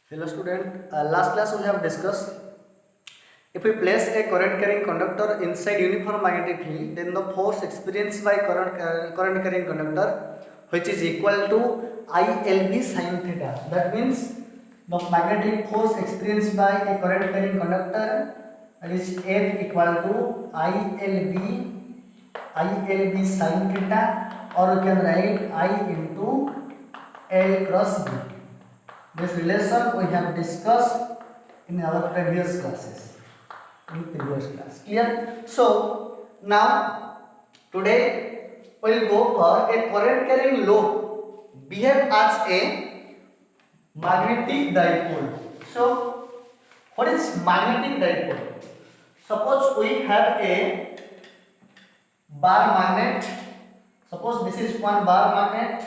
Hello student, last class we have discussed if we place a current carrying conductor inside uniform magnetic field, then the force experienced by current carrying conductor, which is equal to ILB sin theta. That means the magnetic force experienced by a current carrying conductor, that is F equal to ILB sin theta, or you can write I into L cross B. This relation we have discussed in our previous classes. Clear? So now today we will go for a current carrying lobe behave as a magnetic dipole. So what is magnetic dipole? Suppose we have a bar magnet. Suppose this is one bar magnet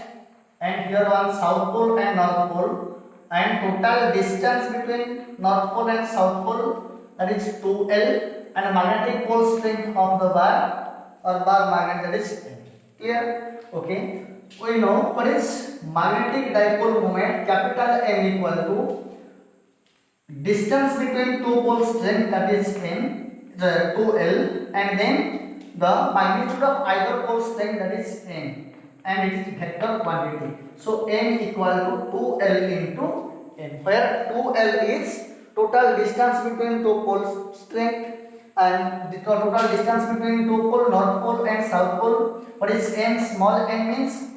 and here one south pole and north pole, and total distance between north pole and south pole, that is 2L, and magnetic pole strength of the bar or bar magnet, that is N. Clear? Okay. We know what is magnetic dipole moment, capital M equal to distance between two pole strength, that is N, the 2L, and then the magnitude of either pole strength, that is N, and it is vector quantity. So M equal to 2L into N, where 2L is total distance between two pole strength and the total distance between two pole, north pole and south pole. What is N? Small n means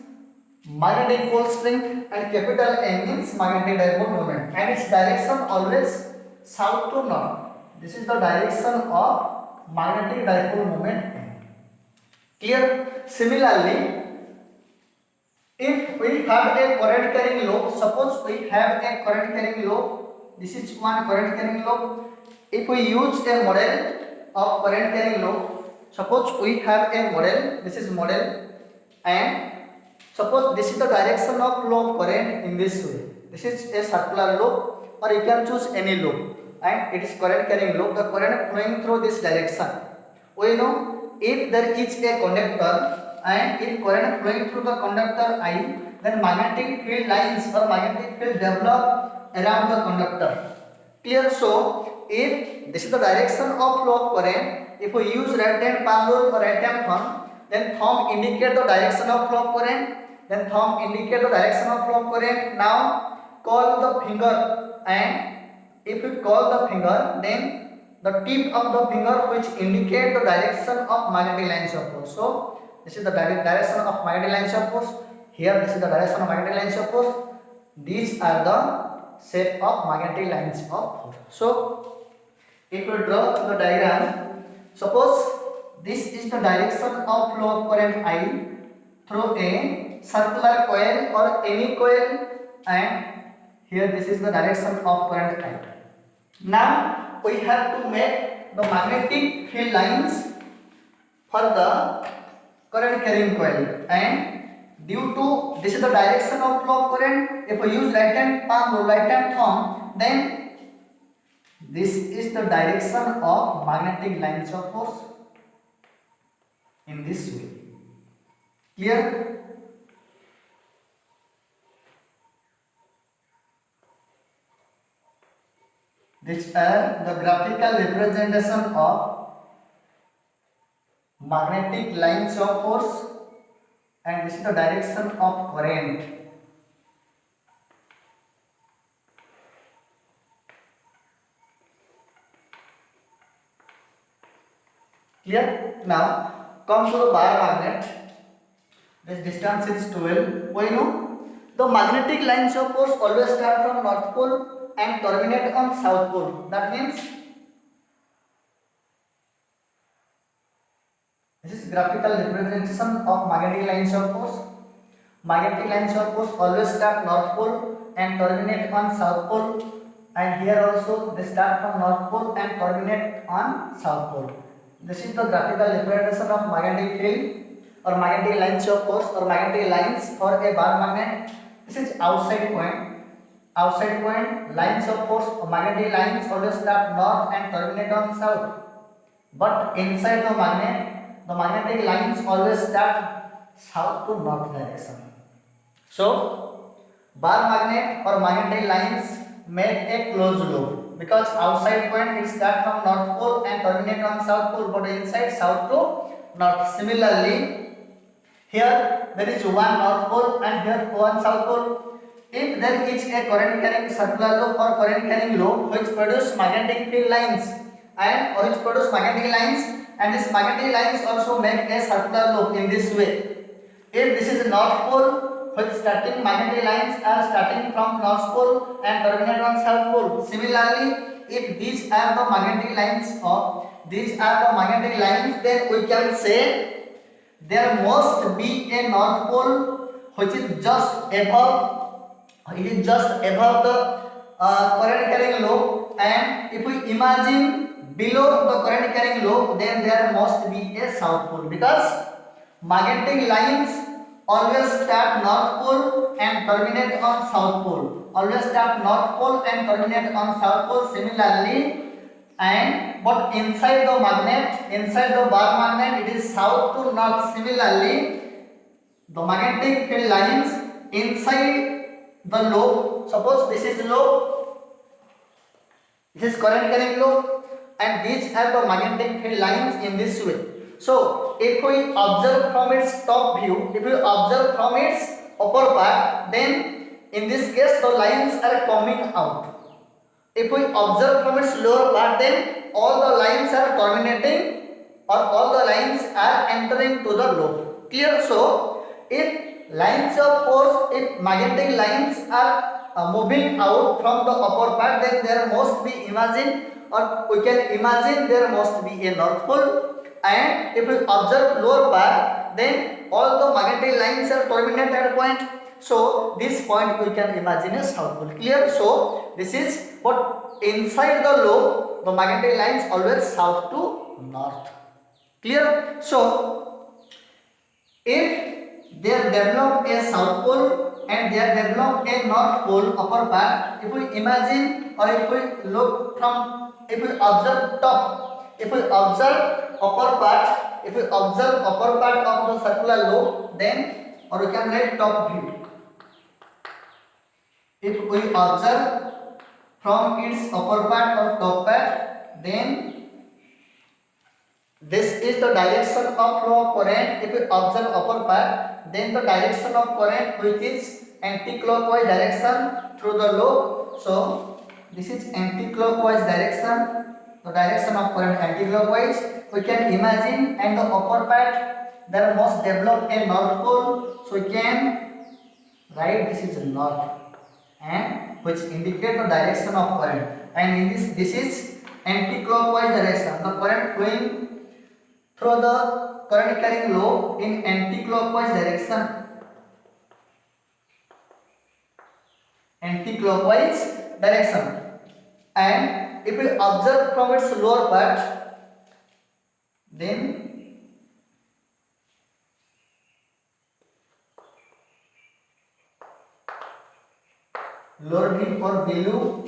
magnetic pole strength and capital N means magnetic dipole moment, and its direction always south to north. This is the direction of magnetic dipole moment N. Clear? Similarly, if we have a current carrying lobe, suppose we have a current carrying lobe, this is one current carrying lobe. If we use a model of current carrying lobe, suppose we have a model, this is model, and suppose this is the direction of flow of current in this way. This is a circular lobe, or you can choose any lobe, and it is current carrying lobe. The current flowing through this direction. We know if there is a conductor and if current flowing through the conductor I, then magnetic field lines or magnetic field develop around the conductor. Clear? So if this is the direction of flow of current, if we use right hand palm rule or right hand thumb, then thumb indicate the direction of flow of current, then thumb indicate the direction of flow of current. Now call the finger, and if you call the finger, then the tip of the finger which indicate the direction of magnetic lines of force. So this is the direction of magnetic lines of force. Here this is the direction of magnetic lines of force. These are the shape of magnetic lines of force. So if we draw the diagram, suppose this is the direction of flow of current I through a circular coil or any coil, and here this is the direction of current I. Now we have to make the magnetic field lines for the current carrying coil, and due to this is the direction of flow of current, if we use right hand palm or right hand thumb, then this is the direction of magnetic lines of force in this way. Clear? These are the graphical representation of magnetic lines of force, and this is the direction of current. Clear? Now come to the bar magnet. This distance is 12. We know the magnetic lines of force always start from north pole and terminate on south pole. That means this is graphical representation of magnetic lines of force. Magnetic lines of force always start north pole and terminate on south pole, and here also they start from north pole and terminate on south pole. This is the graphical representation of magnetic field or magnetic lines of force or magnetic lines for a bar magnet. This is outside point. Outside point lines of force or magnetic lines always start north and terminate on south. But inside the magnetic lines always start south to north direction. So bar magnet or magnetic lines make a closed loop because outside point it start from north pole and terminate on south pole, but inside south to north. Similarly, here there is one north pole and here one south pole. If there is a current carrying circular loop or current carrying loop which produce magnetic field lines and these magnetic lines also make a circular loop in this way. If this is north pole, which starting magnetic lines are starting from north pole and terminate on south pole. Similarly, if these are the magnetic lines, then we can say there must be a north pole which is just above. It is just above the current carrying loop, and if we imagine below the current carrying loop, then there must be a south pole because magnetic lines always start north pole and terminate on south pole. Similarly, and but inside the bar magnet, it is south to north. Similarly, the magnetic field lines inside the loop, suppose this is loop, this is current carrying loop, and these are the magnetic field lines in this way. So if we observe from its top view, if we observe from its upper part, then in this case the lines are coming out. If we observe from its lower part, then all the lines are terminating or all the lines are entering to the loop. Clear? So if lines of force, if magnetic lines are moving out from the upper part, then there must be there must be a north pole. And if we observe lower part, then all the magnetic lines are terminated at a point. So this point we can imagine a south pole. Clear? So this is what inside the loop, the magnetic lines always south to north. Clear? So if they develop a south pole and they develop a north pole upper part, if we imagine or if we look from, if we observe top, if we observe upper part of the circular loop, then, or we can write top view. If we observe from its upper part or top part, then this is the direction of flow of current. If we observe upper part, then the direction of current which is anti-clockwise direction through the loop. So this is anti-clockwise direction, the direction of current anti-clockwise. We can imagine, and the upper part there must develop a north pole. So we can write this is north, and which indicate the direction of current. And in this is anti-clockwise direction. The current flowing through the current carrying loop in anti-clockwise direction. And if we observe from its lower part, then lower beam or below,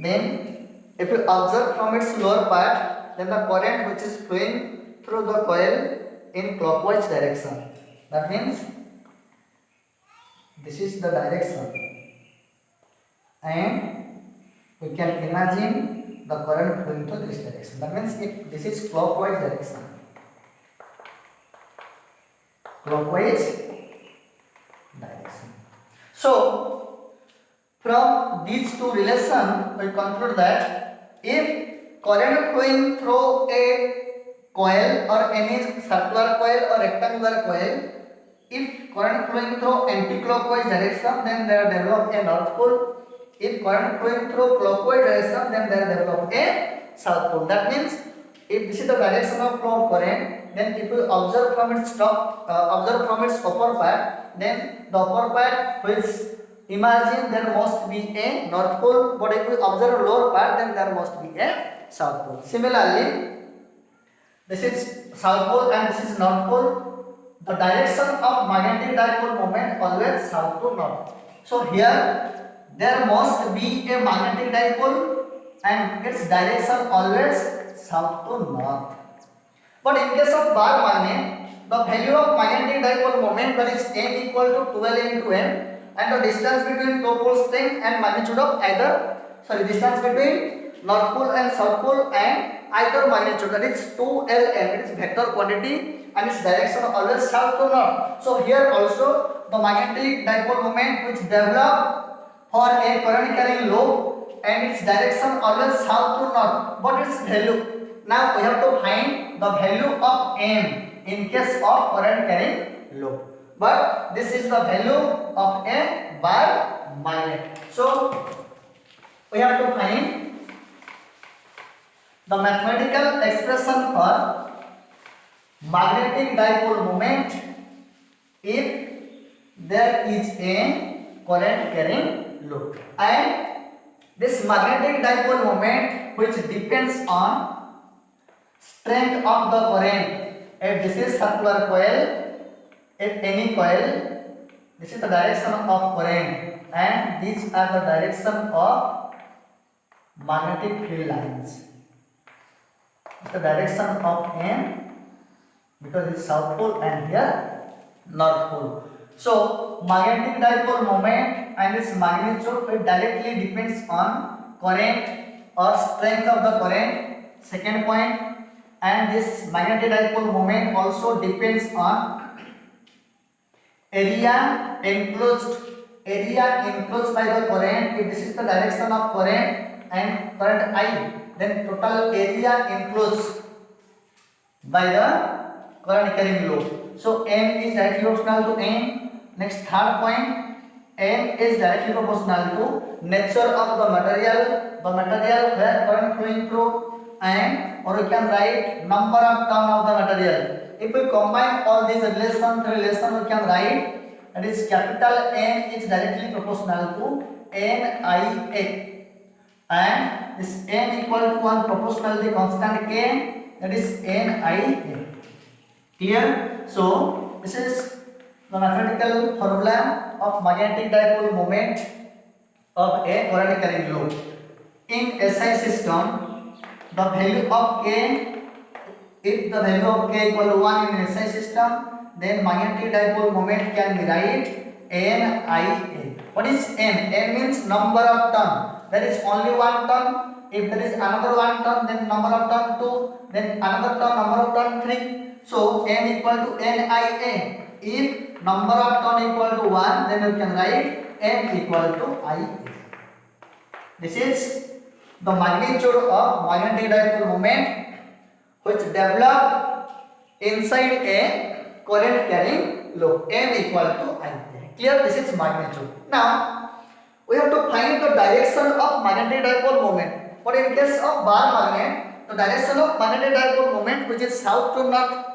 then if we observe from its lower part, then the current which is flowing through the coil in clockwise direction. That means this is the direction, and we can imagine the current flowing through this direction. That means if this is clockwise direction, So from these two relations, we conclude that if current flowing through a coil or any circular coil or rectangular coil, if current flowing through anti-clockwise direction, then there develop a north pole. If current flowing through clockwise direction, then there develop a south pole. That means if this is the direction of flow of current, then if we observe from its upper part, then the upper part which imagine there must be a north pole, but if we observe lower part, then there must be a south pole. Similarly, this is south pole and this is north pole. The direction of magnetic dipole moment always south to north. So here there must be a magnetic dipole and its direction always south to north. But in case of bar magnet, the value of magnetic dipole moment, that is n equal to 12 into m, and the distance between two poles strength and magnitude of either, sorry, distance between north pole and south pole and either magnitude, that is 2lm, it is vector quantity and its direction always south to north. So here also the magnetic dipole moment which develop for a current carrying lobe and its direction always south to north. What is value? Now we have to find the value of m in case of current carrying lobe. But this is the value of a bar magnet. So we have to find the mathematical expression for magnetic dipole moment if there is a current carrying lobe, and this magnetic dipole moment which depends on strength of the current. If this is circular coil, if any coil, this is the direction of current and these are the direction of magnetic field lines. The direction of M, because it's south pole and here north pole. So magnetic dipole moment and its magnitude it directly depends on current or strength of the current. Second point, and this magnetic dipole moment also depends on area enclosed by the current. If this is the direction of current and current I, then total area enclosed by the current carrying lobe. So M is directly proportional to N. Next third point, N is directly proportional to nature of the material where current flowing through, and or we can write number of turn of the material. If we combine all these relation we can write that is capital N is directly proportional to NIA, and this N equal to 1 proportionally constant K, that is NIA. Clear? So this is the mathematical formula of magnetic dipole moment of a current carrying lobe. In SI system, the value of K, if the value of K equal to 1 in SI system, then magnetic dipole moment can be write NIA. What is N? N means number of turn. There is only one turn. If there is another one turn, then number of turn 2, then another turn, number of turn 3. So N equal to NIA. If number of turn equal to 1, then you can write N equal to IA. This is the magnitude of magnetic dipole moment which develop inside a current carrying lobe. M equal to IA. Clear? This is magnitude. Now we have to find the direction of magnetic dipole moment. But in case of bar magnet, the direction of magnetic dipole moment which is south to north.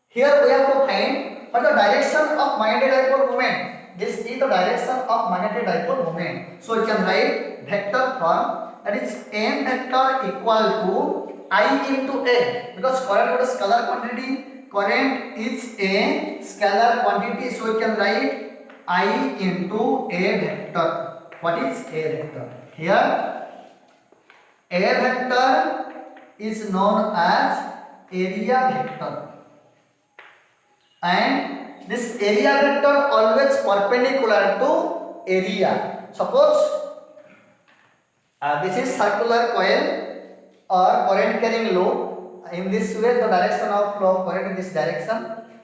Here we have to find what the direction of magnetic dipole moment. This is the direction of magnetic dipole moment. So you can write vector form, that is M vector equal to I into A, because current is scalar quantity. Current is a scalar quantity, so you can write I into A vector. What is A vector? Here A vector is known as area vector, and this area vector always perpendicular to area. Suppose this is circular coil or current carrying lobe. In this way the direction of flow of current in this direction,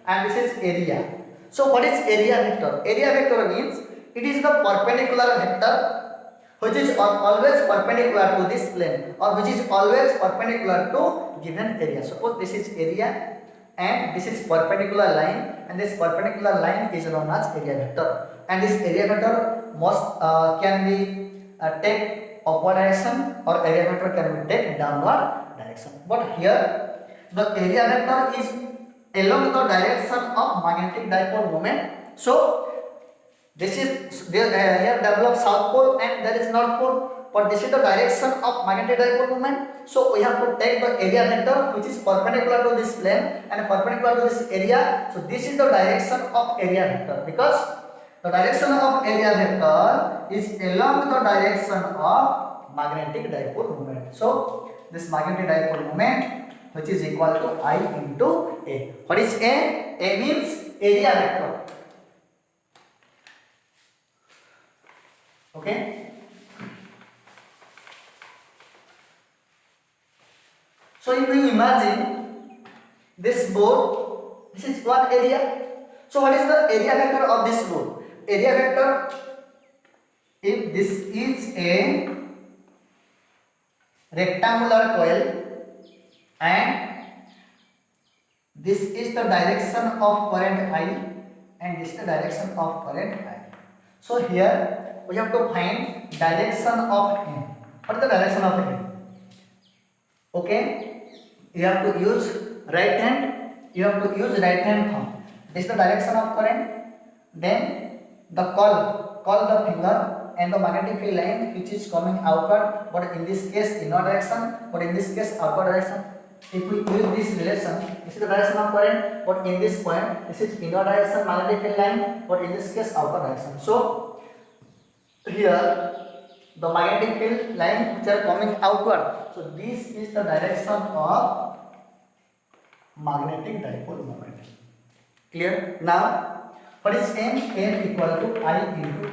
and this is area. So what is area vector? Area vector means it is the perpendicular vector which is always perpendicular to this plane, or which is always perpendicular to given area. Suppose this is area and this is perpendicular line, and this perpendicular line is known as area vector, and this area vector most can be take upward direction, or area vector can be take downward direction. But here the area vector is along the direction of magnetic dipole moment. So this is here develop south pole and there is north pole, but this is the direction of magnetic dipole moment. So we have to take the area vector which is perpendicular to this plane and perpendicular to this area. So this is the direction of area vector, because the direction of area vector is along the direction of magnetic dipole moment. So this magnetic dipole moment which is equal to I into A. What is A? A means area vector. Okay. So if you imagine this board, this is one area. So what is the area vector of this board? Area vector, if this is a rectangular coil and this is the direction of current I and this is the direction of current I. So here we have to find direction of M. What is the direction of M? Okay, you have to use right hand. You have to use right hand thumb. This is the direction of current. Then the call the finger and the magnetic field line which is coming outward, but in this case inward direction, but in this case outward direction. If we use this relation, this is the direction of current, but in this point, this is inward direction magnetic field line, but in this case outward direction. So here the magnetic field line which are coming outward. So this is the direction of magnetic dipole moment. Clear? Now, what is M? M equal to I into A.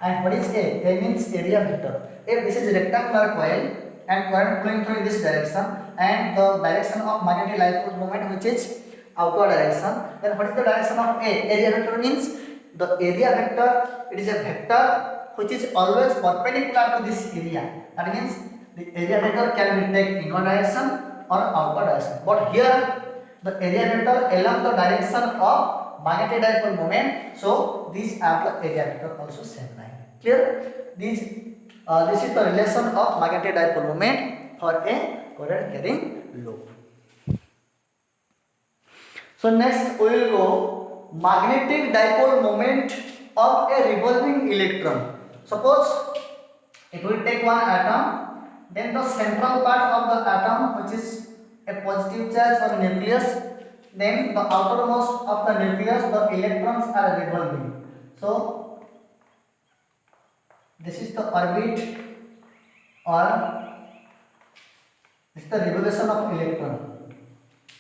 And what is A? A means area vector. If this is rectangular coil and current flowing through in this direction, and the direction of magnetic dipole moment which is outward direction, then what is the direction of A? Area vector means the area vector, it is a vector which is always perpendicular to this area. That means the area vector can be taken inward direction or outward direction. But here the area vector along the direction of magnetic dipole moment. So these are the area vector also same line. Clear? This is the relation of magnetic dipole moment for a current carrying loop. So next we will go magnetic dipole moment of a revolving electron. Suppose if we take one atom, then the central part of the atom which is a positive charge or nucleus, then the outermost of the nucleus the electrons are revolving. So this is the orbit or this is the revolution of electron.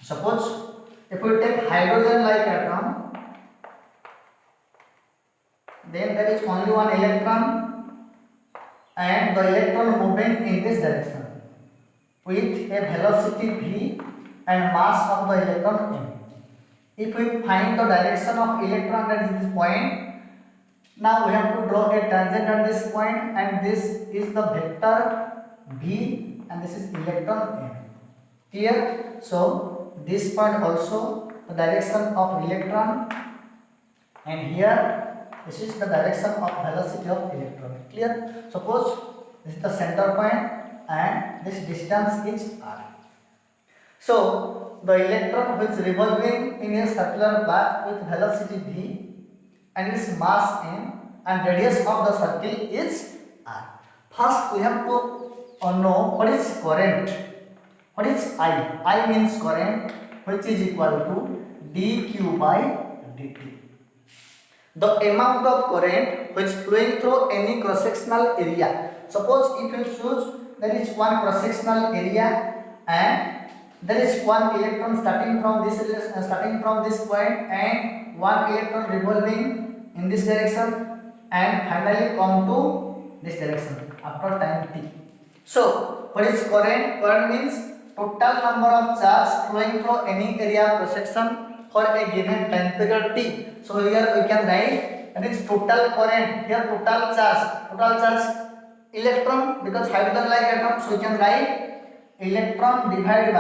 Suppose if we take hydrogen like atom, then there is only one electron and the electron moving in this direction with a velocity v and mass of the electron m. If we find the direction of electron at this point, now we have to draw a tangent at this point, and this is the vector v and this is electron m. Clear? So this point also the direction of electron, and here this is the direction of velocity of electron. Clear? Suppose this is the center point and this distance is r. So the electron which is revolving in a circular path with velocity v and its mass m and radius of the circle is r. First we have to know what is current. What is I? I means current, which is equal to dq by dt. The amount of current which flowing through any cross-sectional area. Suppose if you choose there is one cross-sectional area and there is one electron starting from this point and one electron revolving in this direction and finally come to this direction after time t. So what is current? Current means total number of charge flowing through any area cross-section for a given time period t. So here we can write that is total current. Here total charge electron, because hydrogen like atom, so we can write electron divided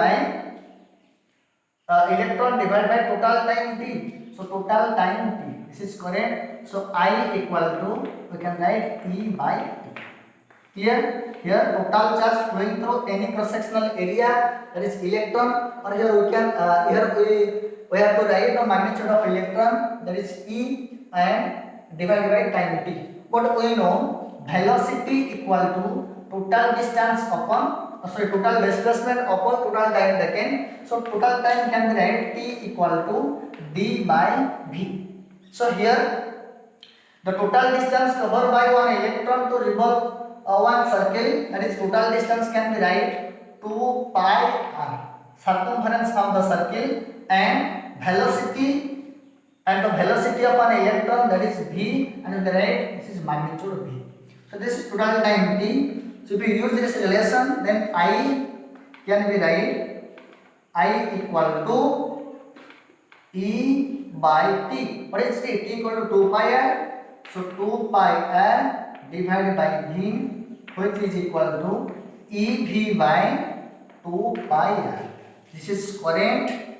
by total time t. So total time t, this is current. So I equal to, we can write E by T. Clear? Here total charge flowing through any cross-sectional area, that is electron, or here we can we have to write the magnitude of electron, that is E, and divided by time t. But we know velocity equal to total distance upon total displacement upon total time taken. So total time can be write t equal to d by v. So here the total distance covered by one electron to revolve one circle, that is total distance can be write 2 pi r, circumference of the circle, and velocity of an electron, that is v, and the right this is magnitude v. So So this is total 90. So if you use this relation, then I can be write I equal to E by T. What is T? T equal to 2 pi r. So 2 pi r divided by V, which is equal to EV by 2 pi r. This is current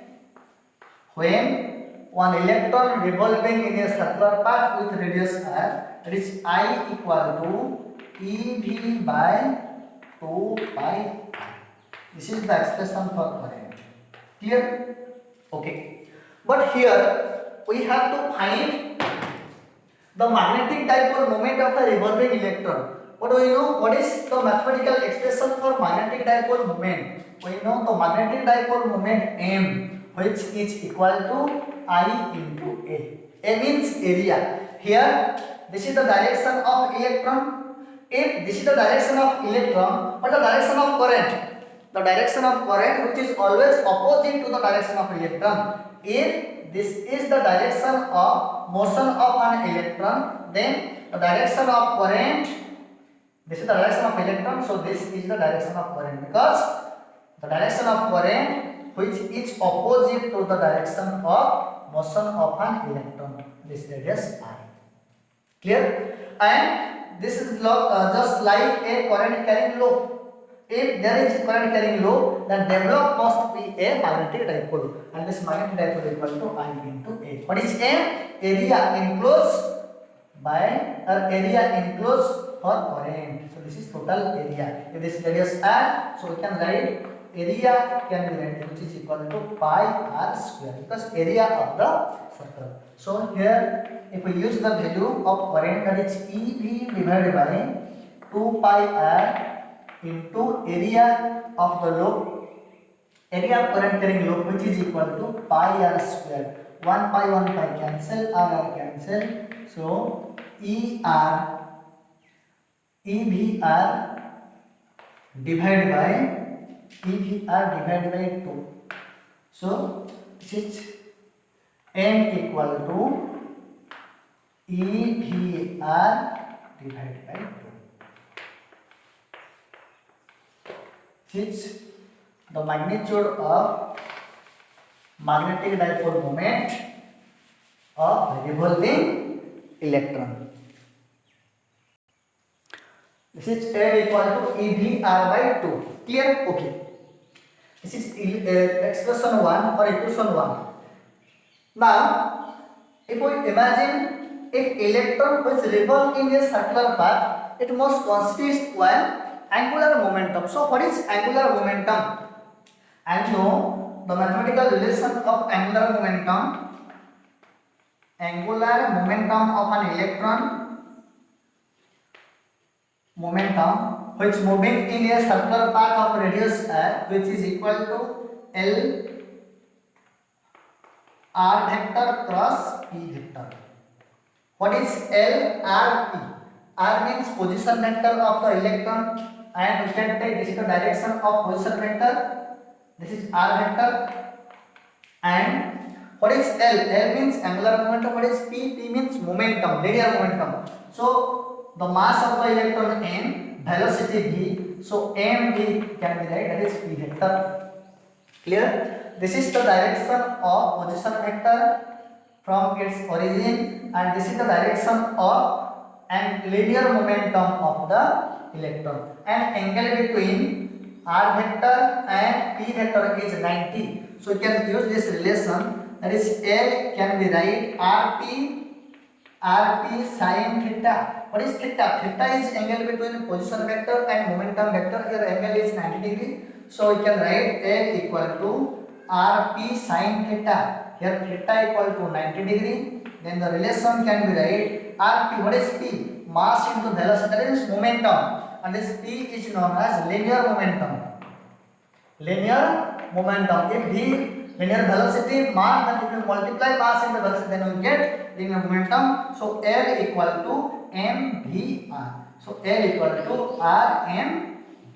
when one electron revolving in a circular path with radius r. That is I equal to EV by 2 pi r. This is the expression for current. Clear? Okay. But here we have to find the magnetic dipole moment of the revolving electron. What do we know? What is the mathematical expression for magnetic dipole moment? We know the magnetic dipole moment M, which is equal to I into A. A means area. Here, this is the direction of electron. If this is the direction of electron, what the direction of current? The direction of current, which is always opposite to the direction of electron. If this is the direction of motion of an electron, then the direction of current, this is the direction of electron, so this is the direction of current, because the direction of current which is opposite to the direction of motion of an electron, this radius I. Clear? And this is just like a current carrying lobe. If there is current carrying lobe, then develop must be a magnetic dipole, and this magnetic dipole equal to I into A. What is A? Area enclosed by area enclosed for current. So this is total area. If this radius R, so we can write area can be written which is equal to pi r square, because area of the circle. So here, if we use the value of current, that is EV divided by 2 pi r into area of the lobe, area of current carrying lobe, which is equal to pi r square. 1 pi cancel, r cancel. So EVR divided by 2. So this is M equal to EVR divided by 2. Is the magnitude of magnetic dipole moment of revolving electron. This is M equal to EVR by 2. Clear? Okay. This is expression 1 or equation 1. Now, if we imagine if electron which revolve in a circular path, it must consist one angular momentum. So what is angular momentum? And know the mathematical relation of angular momentum. Angular momentum of an electron, momentum which moving in a circular path of radius r, which is equal to L r vector cross p vector. What is L r p? R means position vector of the electron, and we can take this is the direction of position vector. This is r vector. And what is L? L means angular momentum. What is P? P means momentum, linear momentum. So the mass of the electron m, velocity v. So mv can be right, that is p vector. Clear? This is the direction of position vector from its origin, and this is the direction of and linear momentum of the electron, and angle between r vector and p vector is 90. So you can use this relation, that is L can be right rp sin theta. What is theta? Theta is angle between position vector and momentum vector. Here angle is 90 degree. So you can write L equal to rp sin theta. Here theta equal to 90 degree. Then the relation can be right rp. What is p? Mass into velocity, that is momentum, and this p is known as linear momentum. Linear momentum. If v linear velocity mass, then if you multiply mass into velocity, then you get linear momentum. So L equal to mvr. So L equal to rmv.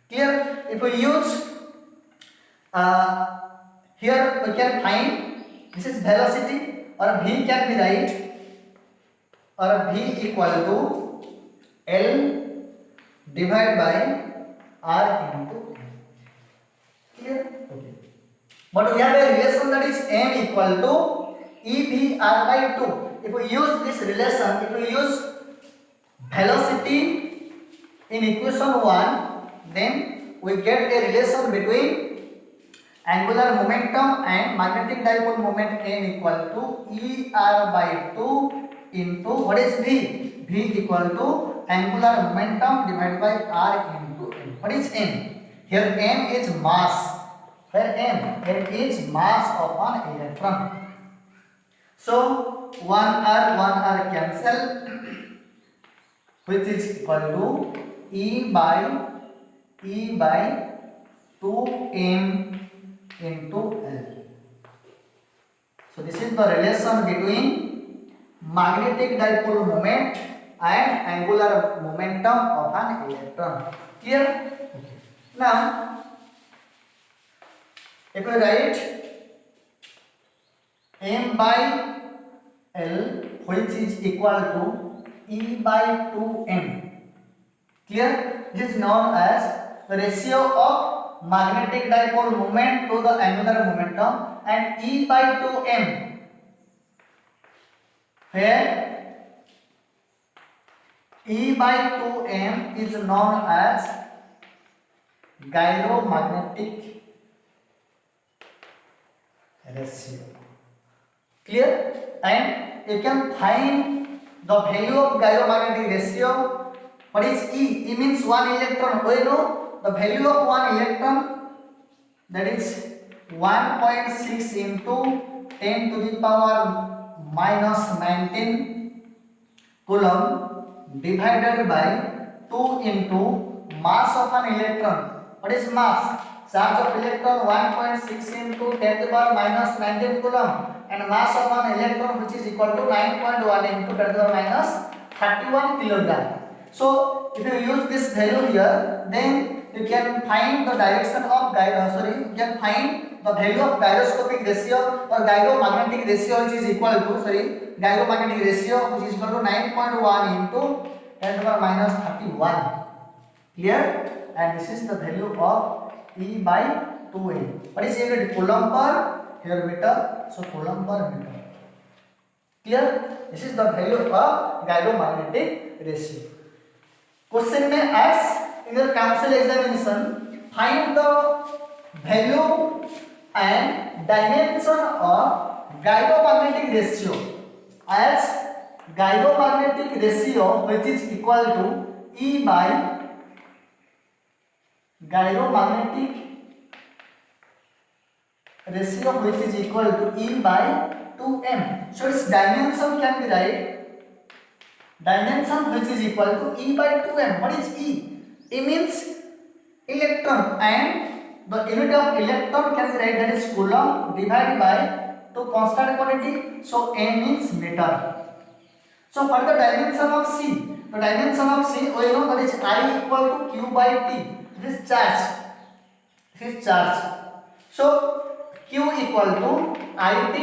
Clear? If we use here we can find this is velocity, or v can be right, or v equal to L divided by R into M. Clear? Okay. But we have a relation that is M equal to EVR by 2. If we use this relation, if we use velocity in equation 1, then we get a relation between angular momentum and magnetic dipole moment M equal to ER by 2 into what is V? V equal to angular momentum divided by R into M. What is M? Here M is mass. Here M is mass of an electron. So 1R cancel, which is equal to E by 2M into L. So this is the relation between magnetic dipole moment and angular momentum of an electron. Clear? Okay. Now, if we write M by L, which is equal to E by 2M. Clear? This is known as the ratio of magnetic dipole moment to the angular momentum, and E by 2M, where E by 2M is known as gyromagnetic ratio. Clear? And you can find the value of gyromagnetic ratio. What is E? E means one electron. We know the value of one electron, that is 1.6 into 10 to the power minus 19 coulomb divided by 2 into mass of an electron. What is mass? Charge of electron 1.6 into 10 to the power minus 19 coulomb, and mass of an electron, which is equal to 9.1 into 10 to the power minus 31 kilogram. So if you use this value here, then you can find the direction of you can find the value of gyroscopic ratio or gyromagnetic ratio, which is equal to gyromagnetic ratio, which is equal to 9.1 into 10 to the power minus 31. Clear? And this is the value of E by 2M. What is unit? Coulomb per here meter. So coulomb per meter. Clear? This is the value of gyromagnetic ratio. Question may ask in your council examination, find the value and dimension of gyromagnetic ratio, as gyromagnetic ratio, which is equal to E by gyromagnetic ratio, which is equal to E by 2M. So its dimension can be right. Dimension, which is equal to E by 2M. What is E? E means electron, and the unit of electron can be right, that is coulomb divided by 2 constant quantity. So M means meter. So for the dimension of C, the dimension of C, we know that is I equal to Q by T. This is charge. This is charge. So Q equal to IT.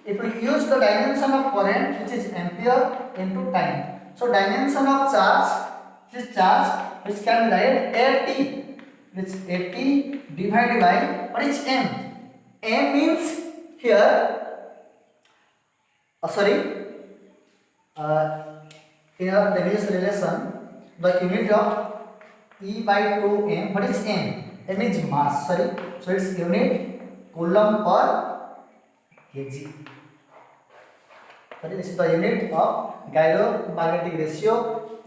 If we use the dimension of current, which is ampere, into time. So dimension of charge, this charge, which can be write AT, which is AT divided by what is M? M means here, in our previous relation, the unit of E by 2M, what is M? M is mass, so its unit coulomb per kg. This is the unit of gyromagnetic ratio,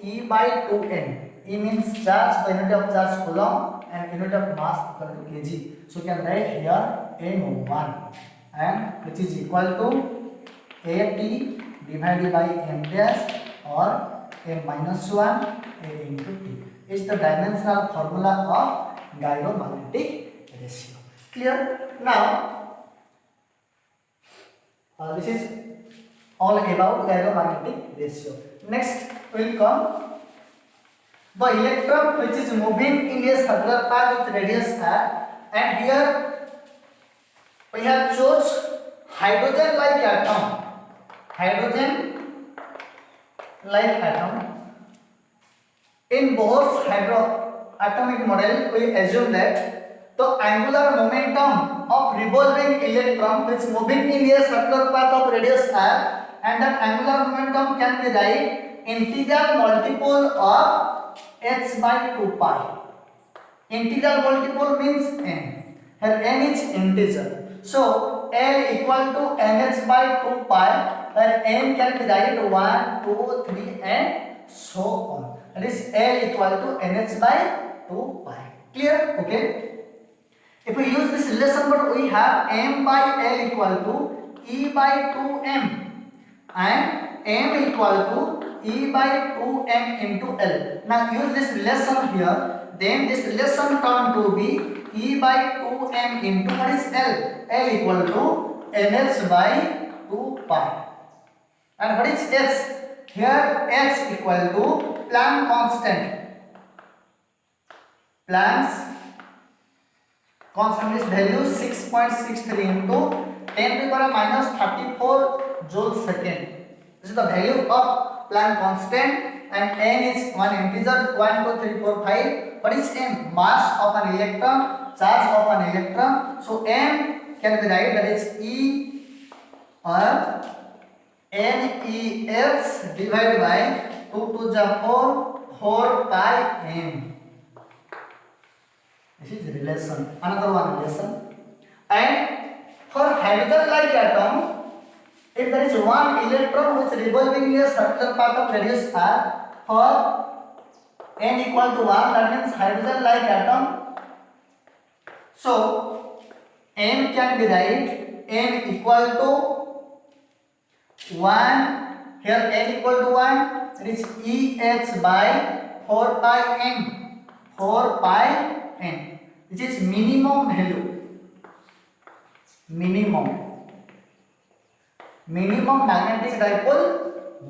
E by 2M. E means charge, the unit of charge coulomb, and unit of mass equal to kg. So you can write here M1, and which is equal to AT divided by M dash, or M minus 1 A into T. Is the dimensional formula of gyromagnetic ratio. Clear? Now, this is all about gyromagnetic ratio. Next will come the electron, which is moving in a circular path with radius r, and here we have chose hydrogen like atom. Hydrogen like atom. In Bohr's hydroatomic model, we assume that the angular momentum of revolving electron which moving in a circular path of radius r, and that angular momentum can be write integral multiple of h by 2 pi. Integral multiple means n. Here n is integer. So L equal to nh by 2 pi, where n can be write 1, 2, 3 and so on. That is L equal to nh by 2 pi. Clear? Okay. If we use this relation, but we have m by L equal to E by 2m and m equal to E by 2m into L. Now use this relation here. Then this relation turn to be E by 2m into what is L? L equal to nh by 2 pi. And what is h? Here h equal to Planck constant. Planck's constant is value 6.63 into 10 to the power minus 34 joules second. This is the value of Planck constant. And n is one integer 1, 2, 3, 4, 5. What is m? Mass of an electron, charge of an electron. So m can be write that is E or NES divided by 2 to the 4 pi m. This is relation. Another one relation. And for hydrogen-like atom, if there is one electron which is revolving in a circular path of radius r, for n equal to 1, that means hydrogen-like atom. So m can be write n equal to 1. Here n equal to 1, it is EH by 4 pi m. 4 pi m, which is minimum value. Minimum magnetic dipole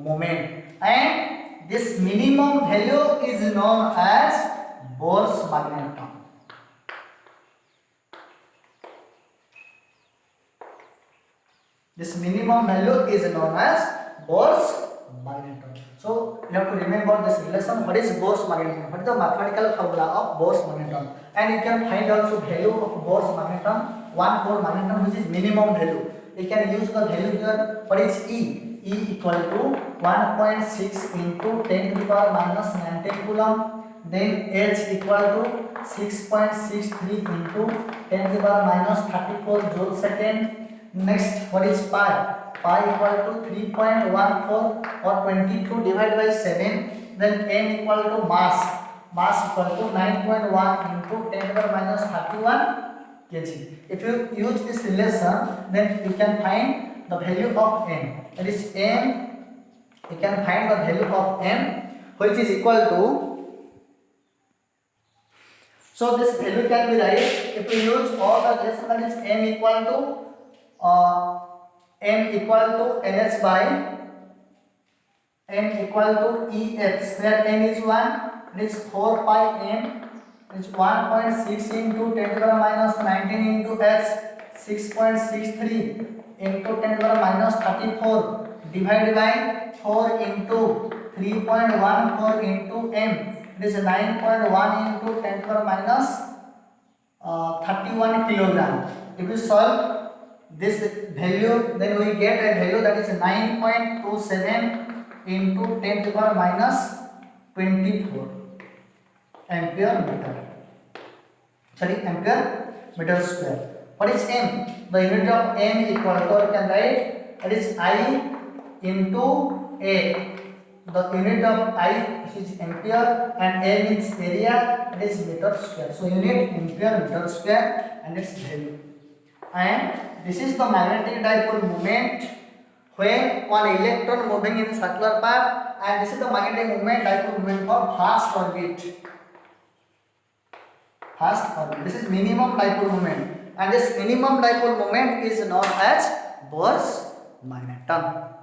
moment, and this minimum value is known as Bohr's magneton. This minimum value is known as Bohr's magneton. So you have to remember this relation. What is Bohr's magneton? What is the mathematical formula of Bohr's magneton? And you can find also value of Bohr's magneton, one Bohr magneton, which is minimum value. We can use the value here. What is E? E equal to 1.6 into 10 to the power minus 19 coulomb. Then H equal to 6.63 into 10 to the power minus 34 joule second. Next, what is pi? Pi equal to 3.14 or 22 divided by 7. Then n equal to mass. Mass equal to 9.1 into 10 to the power minus 31 kg. If you use this relation, then you can find the value of m. That is m. You can find the value of m, which is equal to. So this value can be right if we use all the relation, that is m equal to nh by n equal to EH, where n is 1, it is 4 pi m. It's 1.6 into 10 to the power minus 19 into h, 6.63 into 10 to the power minus 34 divided by 4 into 3.14 into m. It is 9.1 into 10 to the power minus 31 kilogram. If we solve this value, then we get a value that is 9.27 into 10 to the power minus 24 ampere meter. Ampere meter square. What is m? The unit of m equal to, you can write, that is I into A. The unit of I is ampere and m is area, it is meter square. So unit ampere meter square and its value. And this is the magnetic dipole moment when one electron moving in a circular path, and this is the magnetic moment dipole moment for fast orbit. This is minimum dipole moment, and this minimum dipole moment is known as Bohr's magneton.